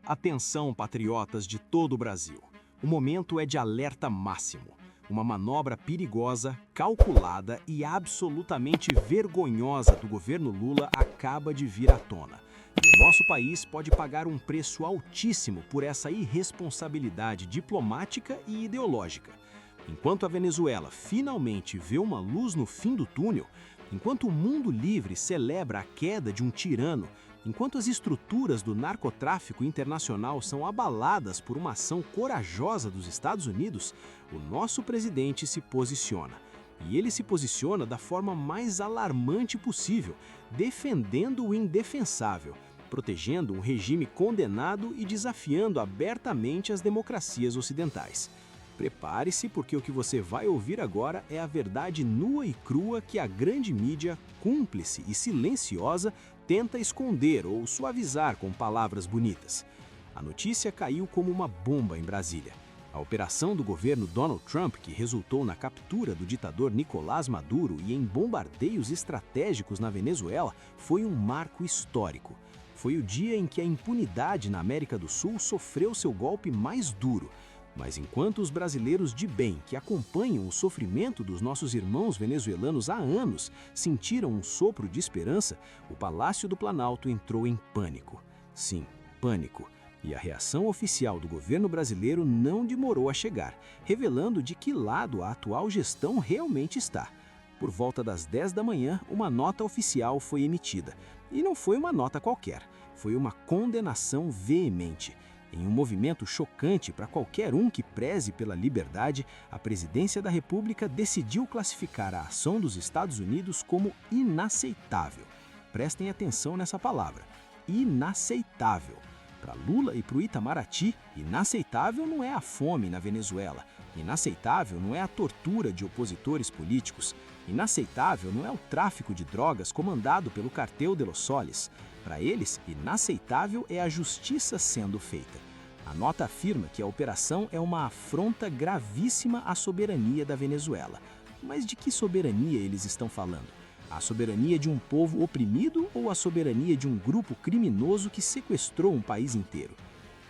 Atenção, patriotas de todo o Brasil. O momento é de alerta máximo. Uma manobra perigosa, calculada e absolutamente vergonhosa do governo Lula acaba de vir à tona. E o nosso país pode pagar um preço altíssimo por essa irresponsabilidade diplomática e ideológica. Enquanto a Venezuela finalmente vê uma luz no fim do túnel, enquanto o mundo livre celebra a queda de um tirano, enquanto as estruturas do narcotráfico internacional são abaladas por uma ação corajosa dos Estados Unidos, o nosso presidente se posiciona. E ele se posiciona da forma mais alarmante possível, defendendo o indefensável, protegendo um regime condenado e desafiando abertamente as democracias ocidentais. Prepare-se, porque o que você vai ouvir agora é a verdade nua e crua que a grande mídia, cúmplice e silenciosa, tenta esconder ou suavizar com palavras bonitas. A notícia caiu como uma bomba em Brasília. A operação do governo Donald Trump, que resultou na captura do ditador Nicolás Maduro e em bombardeios estratégicos na Venezuela, foi um marco histórico. Foi o dia em que a impunidade na América do Sul sofreu seu golpe mais duro. Mas enquanto os brasileiros de bem que acompanham o sofrimento dos nossos irmãos venezuelanos há anos sentiram um sopro de esperança, o Palácio do Planalto entrou em pânico. Sim, pânico. E a reação oficial do governo brasileiro não demorou a chegar, revelando de que lado a atual gestão realmente está. Por volta das 10 da manhã, uma nota oficial foi emitida. E não foi uma nota qualquer, foi uma condenação veemente. Em um movimento chocante para qualquer um que preze pela liberdade, a Presidência da República decidiu classificar a ação dos Estados Unidos como inaceitável. Prestem atenção nessa palavra, inaceitável. Para Lula e para o Itamaraty, inaceitável não é a fome na Venezuela, inaceitável não é a tortura de opositores políticos, inaceitável não é o tráfico de drogas comandado pelo Cartel de los Soles. Para eles, inaceitável é a justiça sendo feita. A nota afirma que a operação é uma afronta gravíssima à soberania da Venezuela. Mas de que soberania eles estão falando? A soberania de um povo oprimido ou a soberania de um grupo criminoso que sequestrou um país inteiro?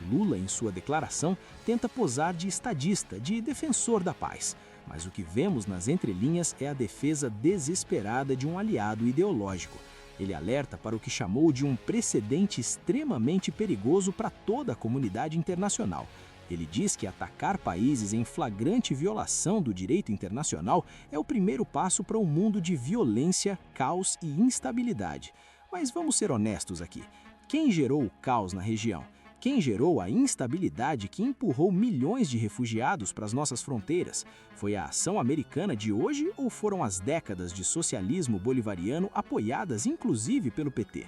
Lula, em sua declaração, tenta posar de estadista, de defensor da paz. Mas o que vemos nas entrelinhas é a defesa desesperada de um aliado ideológico. Ele alerta para o que chamou de um precedente extremamente perigoso para toda a comunidade internacional. Ele diz que atacar países em flagrante violação do direito internacional é o primeiro passo para um mundo de violência, caos e instabilidade. Mas vamos ser honestos aqui. Quem gerou o caos na região? Quem gerou a instabilidade que empurrou milhões de refugiados para as nossas fronteiras? Foi a ação americana de hoje ou foram as décadas de socialismo bolivariano apoiadas inclusive pelo PT?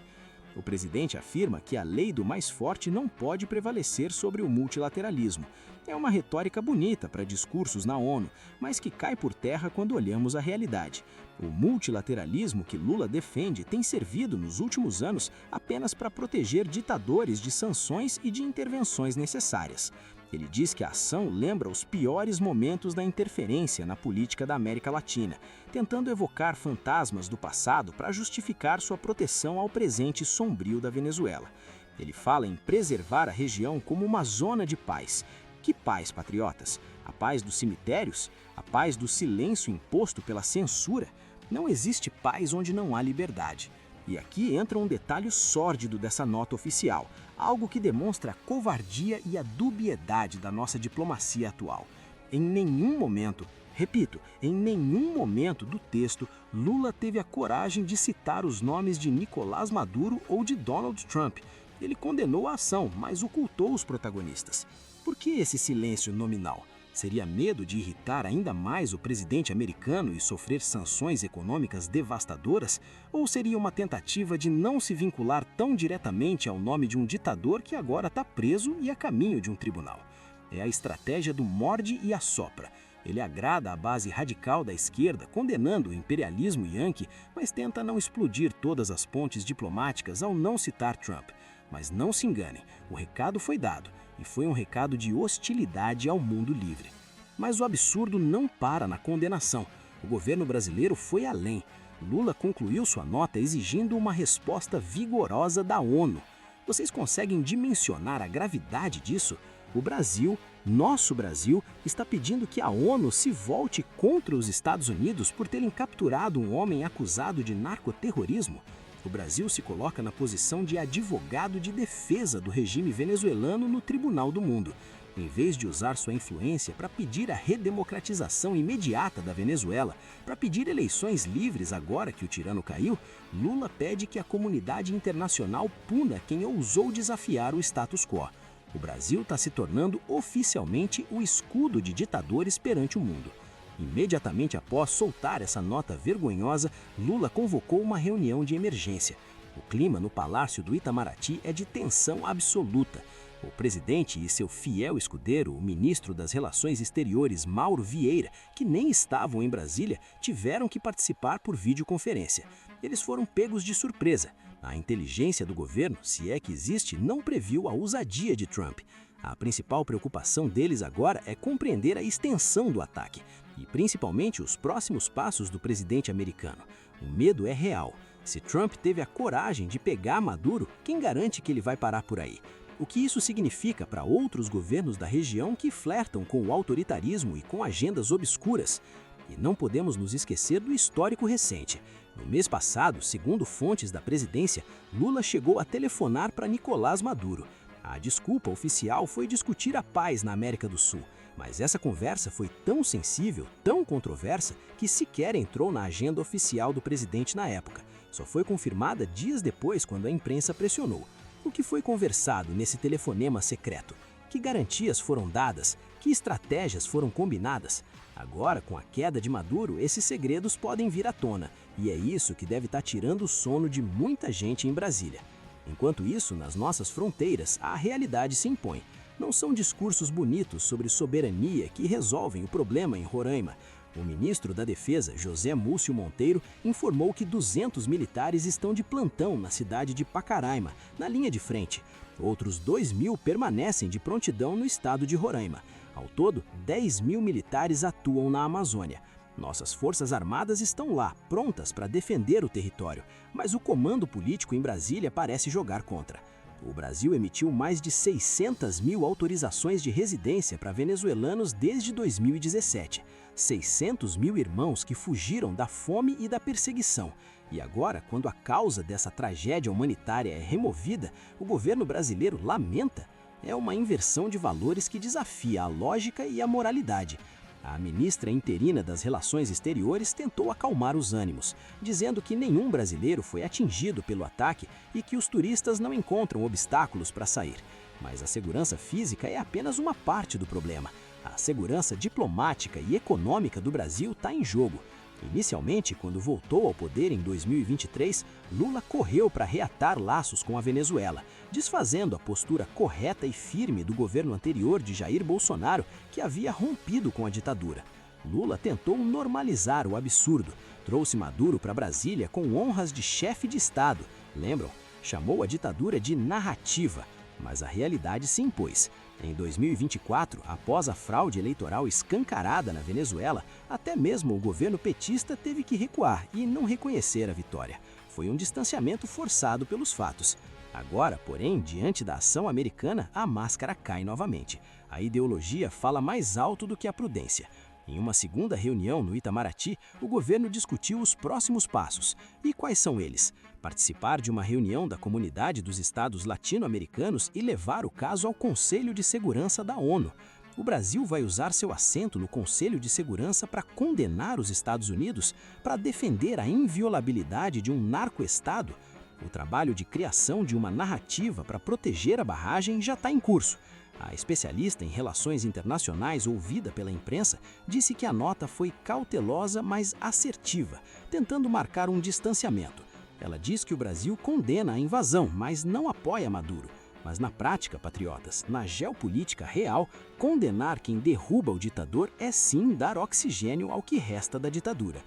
O presidente afirma que a lei do mais forte não pode prevalecer sobre o multilateralismo. É uma retórica bonita para discursos na ONU, mas que cai por terra quando olhamos a realidade. O multilateralismo que Lula defende tem servido nos últimos anos apenas para proteger ditadores de sanções e de intervenções necessárias. Ele diz que a ação lembra os piores momentos da interferência na política da América Latina, tentando evocar fantasmas do passado para justificar sua proteção ao presente sombrio da Venezuela. Ele fala em preservar a região como uma zona de paz. Que paz, patriotas? A paz dos cemitérios? A paz do silêncio imposto pela censura? Não existe paz onde não há liberdade. E aqui entra um detalhe sórdido dessa nota oficial, algo que demonstra a covardia e a dubiedade da nossa diplomacia atual. Em nenhum momento, repito, em nenhum momento do texto, Lula teve a coragem de citar os nomes de Nicolás Maduro ou de Donald Trump. Ele condenou a ação, mas ocultou os protagonistas. Por que esse silêncio nominal? Seria medo de irritar ainda mais o presidente americano e sofrer sanções econômicas devastadoras? Ou seria uma tentativa de não se vincular tão diretamente ao nome de um ditador que agora está preso e a caminho de um tribunal? É a estratégia do morde e assopra. Ele agrada a base radical da esquerda, condenando o imperialismo yanqui, mas tenta não explodir todas as pontes diplomáticas ao não citar Trump. Mas não se enganem, o recado foi dado, e foi um recado de hostilidade ao mundo livre. Mas o absurdo não para na condenação. O governo brasileiro foi além. Lula concluiu sua nota exigindo uma resposta vigorosa da ONU. Vocês conseguem dimensionar a gravidade disso? O Brasil, nosso Brasil, está pedindo que a ONU se volte contra os Estados Unidos por terem capturado um homem acusado de narcoterrorismo. O Brasil se coloca na posição de advogado de defesa do regime venezuelano no Tribunal do Mundo. Em vez de usar sua influência para pedir a redemocratização imediata da Venezuela, para pedir eleições livres agora que o tirano caiu, Lula pede que a comunidade internacional puna quem ousou desafiar o status quo. O Brasil está se tornando oficialmente o escudo de ditadores perante o mundo. Imediatamente após soltar essa nota vergonhosa, Lula convocou uma reunião de emergência. O clima no Palácio do Itamaraty é de tensão absoluta. O presidente e seu fiel escudeiro, o ministro das Relações Exteriores, Mauro Vieira, que nem estavam em Brasília, tiveram que participar por videoconferência. Eles foram pegos de surpresa. A inteligência do governo, se é que existe, não previu a ousadia de Trump. A principal preocupação deles agora é compreender a extensão do ataque e principalmente os próximos passos do presidente americano. O medo é real. Se Trump teve a coragem de pegar Maduro, quem garante que ele vai parar por aí? O que isso significa para outros governos da região que flertam com o autoritarismo e com agendas obscuras? E não podemos nos esquecer do histórico recente. No mês passado, segundo fontes da presidência, Lula chegou a telefonar para Nicolás Maduro. A desculpa oficial foi discutir a paz na América do Sul, mas essa conversa foi tão sensível, tão controversa, que sequer entrou na agenda oficial do presidente na época. Só foi confirmada dias depois, quando a imprensa pressionou. O que foi conversado nesse telefonema secreto? Que garantias foram dadas? Que estratégias foram combinadas? Agora, com a queda de Maduro, esses segredos podem vir à tona, e é isso que deve estar tirando o sono de muita gente em Brasília. Enquanto isso, nas nossas fronteiras, a realidade se impõe. Não são discursos bonitos sobre soberania que resolvem o problema em Roraima. O ministro da Defesa, José Múcio Monteiro, informou que 200 militares estão de plantão na cidade de Pacaraima, na linha de frente. Outros 2.000 permanecem de prontidão no estado de Roraima. Ao todo, 10.000 militares atuam na Amazônia. Nossas forças armadas estão lá, prontas para defender o território, mas o comando político em Brasília parece jogar contra. O Brasil emitiu mais de 600.000 autorizações de residência para venezuelanos desde 2017. 600.000 irmãos que fugiram da fome e da perseguição. E agora, quando a causa dessa tragédia humanitária é removida, o governo brasileiro lamenta. É uma inversão de valores que desafia a lógica e a moralidade. A ministra interina das Relações Exteriores tentou acalmar os ânimos, dizendo que nenhum brasileiro foi atingido pelo ataque e que os turistas não encontram obstáculos para sair. Mas a segurança física é apenas uma parte do problema. A segurança diplomática e econômica do Brasil está em jogo. Inicialmente, quando voltou ao poder em 2023, Lula correu para reatar laços com a Venezuela, desfazendo a postura correta e firme do governo anterior de Jair Bolsonaro, que havia rompido com a ditadura. Lula tentou normalizar o absurdo, trouxe Maduro para Brasília com honras de chefe de Estado. Lembram? Chamou a ditadura de narrativa, mas a realidade se impôs. Em 2024, após a fraude eleitoral escancarada na Venezuela, até mesmo o governo petista teve que recuar e não reconhecer a vitória. Foi um distanciamento forçado pelos fatos. Agora, porém, diante da ação americana, a máscara cai novamente. A ideologia fala mais alto do que a prudência. Em uma segunda reunião no Itamaraty, o governo discutiu os próximos passos. E quais são eles? Participar de uma reunião da Comunidade dos Estados Latino-Americanos e levar o caso ao Conselho de Segurança da ONU. O Brasil vai usar seu assento no Conselho de Segurança para condenar os Estados Unidos, para defender a inviolabilidade de um narcoestado. O trabalho de criação de uma narrativa para proteger a barragem já está em curso. A especialista em relações internacionais ouvida pela imprensa disse que a nota foi cautelosa, mas assertiva, tentando marcar um distanciamento. Ela diz que o Brasil condena a invasão, mas não apoia Maduro. Mas na prática, patriotas, na geopolítica real, condenar quem derruba o ditador é sim dar oxigênio ao que resta da ditadura.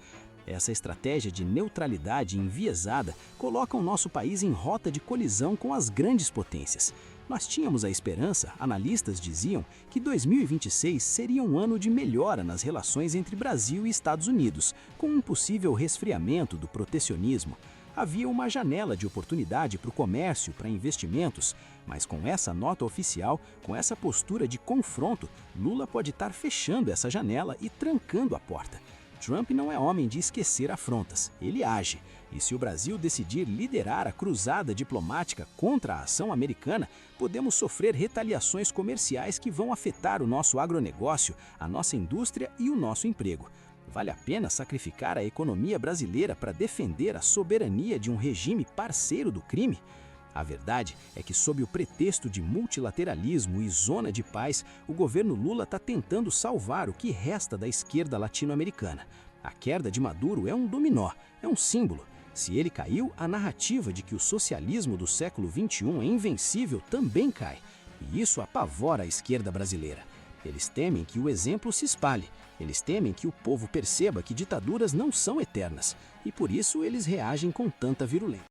Essa estratégia de neutralidade enviesada coloca o nosso país em rota de colisão com as grandes potências. Nós tínhamos a esperança, analistas diziam, que 2026 seria um ano de melhora nas relações entre Brasil e Estados Unidos, com um possível resfriamento do protecionismo. Havia uma janela de oportunidade para o comércio, para investimentos, mas com essa nota oficial, com essa postura de confronto, Lula pode estar fechando essa janela e trancando a porta. Trump não é homem de esquecer afrontas, ele age. E se o Brasil decidir liderar a cruzada diplomática contra a ação americana, podemos sofrer retaliações comerciais que vão afetar o nosso agronegócio, a nossa indústria e o nosso emprego. Vale a pena sacrificar a economia brasileira para defender a soberania de um regime parceiro do crime? A verdade é que, sob o pretexto de multilateralismo e zona de paz, o governo Lula está tentando salvar o que resta da esquerda latino-americana. A queda de Maduro é um dominó, é um símbolo. Se ele caiu, a narrativa de que o socialismo do século XXI é invencível também cai. E isso apavora a esquerda brasileira. Eles temem que o exemplo se espalhe. Eles temem que o povo perceba que ditaduras não são eternas. E por isso eles reagem com tanta virulência.